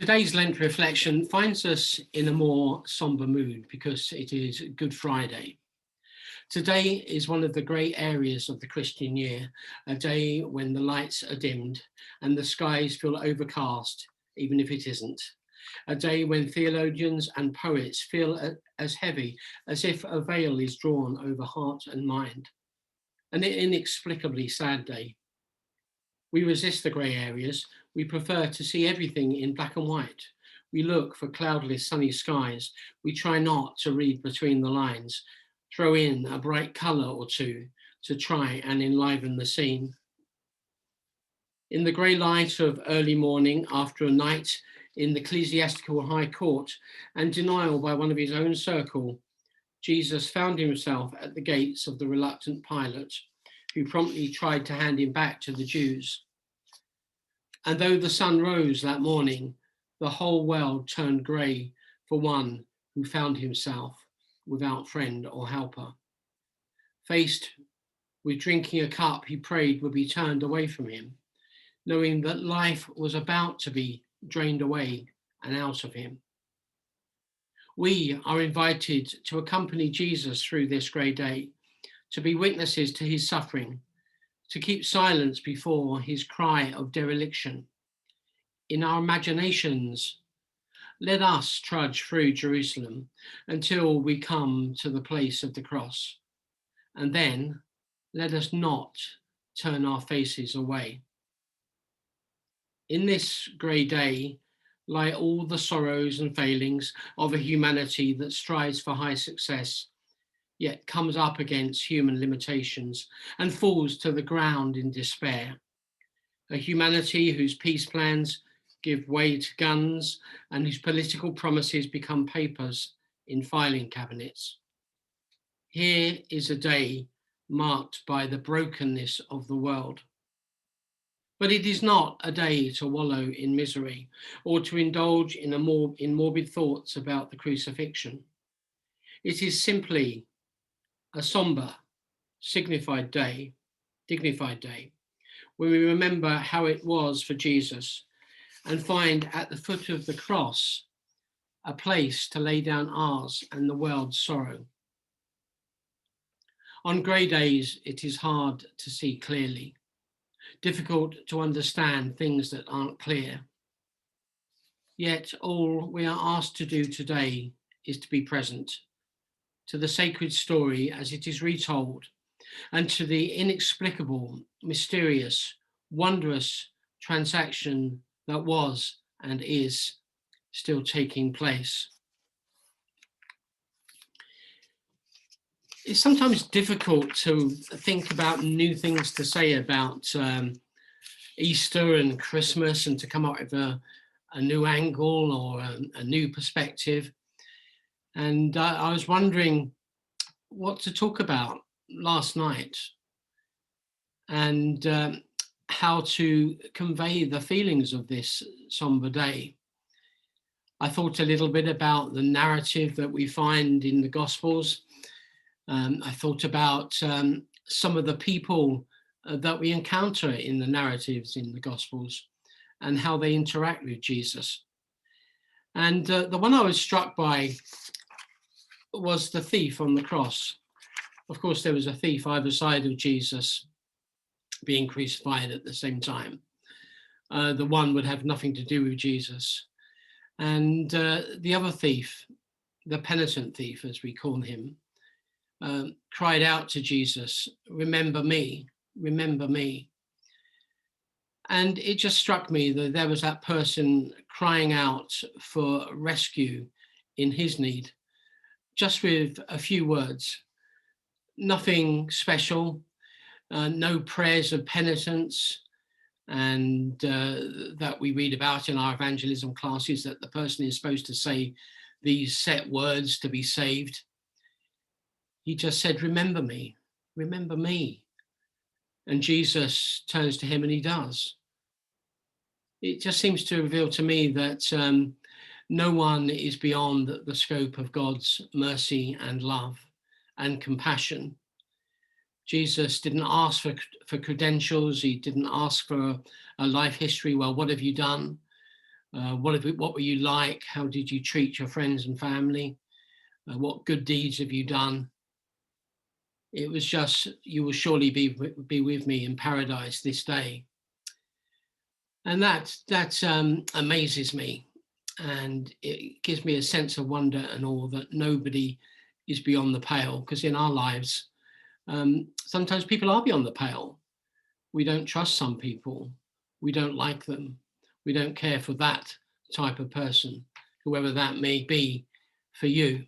Today's Lent reflection finds us in a more somber mood because it is Good Friday. Today is one of the great areas of the Christian year, a day when the lights are dimmed and the skies feel overcast, even if it isn't. A day when theologians and poets feel as heavy as if a veil is drawn over heart and mind. An inexplicably sad day. We resist the grey areas. We prefer to see everything in black and white. We look for cloudless, sunny skies. We try not to read between the lines, throw in a bright colour or two to try and enliven the scene. In the grey light of early morning, after a night in the ecclesiastical high court and denial by one of his own circle, Jesus found himself at the gates of the reluctant Pilate, who promptly tried to hand him back to the Jews. And though the sun rose that morning, the whole world turned grey for one who found himself without friend or helper. Faced with drinking a cup he prayed would be turned away from him, knowing that life was about to be drained away and out of him. We are invited to accompany Jesus through this grey day, to be witnesses to his suffering, to keep silence before his cry of dereliction. In our imaginations, let us trudge through Jerusalem until we come to the place of the cross, and then let us not turn our faces away. In this grey day lie all the sorrows and failings of a humanity that strives for high success, yet comes up against human limitations and falls to the ground in despair. A humanity whose peace plans give way to guns and whose political promises become papers in filing cabinets. Here is a day marked by the brokenness of the world. But it is not a day to wallow in misery or to indulge in morbid thoughts about the crucifixion. It is simply a somber, dignified day, when we remember how it was for Jesus and find at the foot of the cross a place to lay down ours and the world's sorrow. On grey days, it is hard to see clearly, difficult to understand things that aren't clear. Yet all we are asked to do today is to be present to the sacred story as it is retold, and to the inexplicable, mysterious, wondrous transaction that was and is still taking place. It's sometimes difficult to think about new things to say about Easter and Christmas and to come up with a new angle or a new perspective. And I was wondering what to talk about last night and how to convey the feelings of this somber day. I thought a little bit about the narrative that we find in the Gospels. I thought about some of the people that we encounter in the narratives in the Gospels and how they interact with Jesus. And the one I was struck by was the thief on the cross. Of course, there was a thief either side of Jesus being crucified at the same time. The one would have nothing to do with Jesus. And the other thief, the penitent thief, as we call him, cried out to Jesus, "Remember me, remember me." And it just struck me that there was that person crying out for rescue in his need, just with a few words, nothing special, no prayers of penitence, and that we read about in our evangelism classes, that the person is supposed to say these set words to be saved. He just said, "Remember me, remember me." And Jesus turns to him and he does. It just seems to reveal to me that no one is beyond the scope of God's mercy and love and compassion. Jesus didn't ask for credentials. He didn't ask for a life history. Well, what have you done? What were you like? How did you treat your friends and family? What good deeds have you done? It was just, you will surely be with me in paradise this day. And that amazes me. And it gives me a sense of wonder and awe that nobody is beyond the pale, because in our lives, sometimes people are beyond the pale. We don't trust some people. We don't like them. We don't care for that type of person, whoever that may be for you.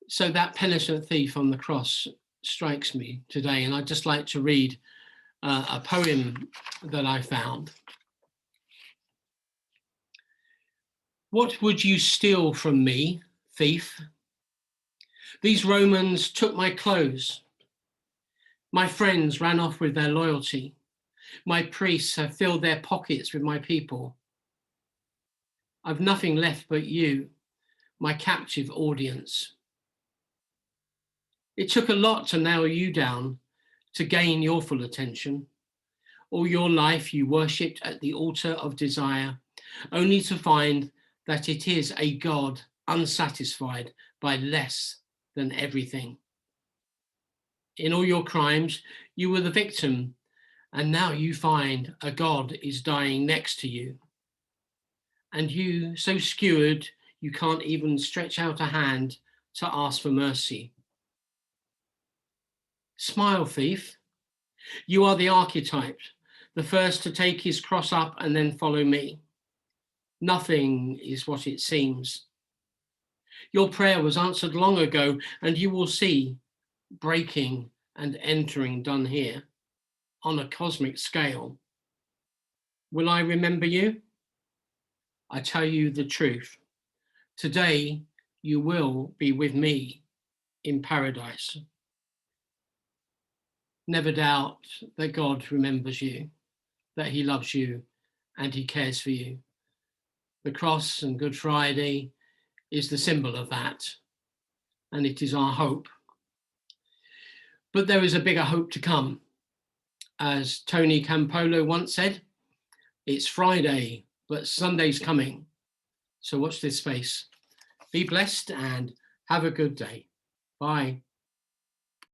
So that penitent thief on the cross strikes me today. And I'd just like to read a poem that I found. What would you steal from me, thief? These Romans took my clothes. My friends ran off with their loyalty. My priests have filled their pockets with my people. I've nothing left but you, my captive audience. It took a lot to nail you down, to gain your full attention. All your life you worshipped at the altar of desire, only to find that it is a God unsatisfied by less than everything. In all your crimes, you were the victim, and now you find a God is dying next to you. And you, so skewered, you can't even stretch out a hand to ask for mercy. Smile, thief. You are the archetype, the first to take his cross up and then follow me. Nothing is what it seems. Your prayer was answered long ago, and you will see breaking and entering done here on a cosmic scale. Will I remember you? I tell you the truth. Today, you will be with me in paradise. Never doubt that God remembers you, that he loves you, and he cares for you. The cross and Good Friday is the symbol of that, and it is our hope. But there is a bigger hope to come. As Tony Campolo once said, it's Friday, but Sunday's coming. So watch this space. Be blessed and have a good day. Bye.